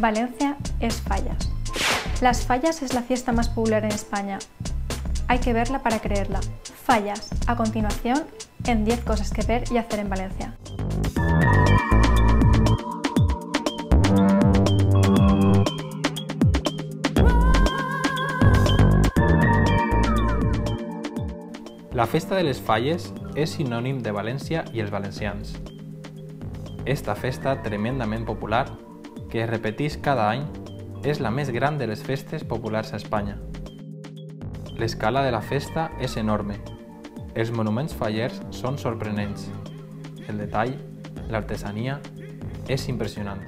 Valencia es Fallas. Las Fallas es la fiesta más popular en España. Hay que verla para creerla. Fallas, a continuación, en 10 cosas que ver y hacer en Valencia. La festa de les Falles és sinònim de València i els valencians. Esta festa tremendament popular, que es repeteix cada any, és la més gran de les festes populars a Espanya. L'escala de la festa és enorme. Els monuments fallers són sorprenents. El detall, l'artesania, és impressionant.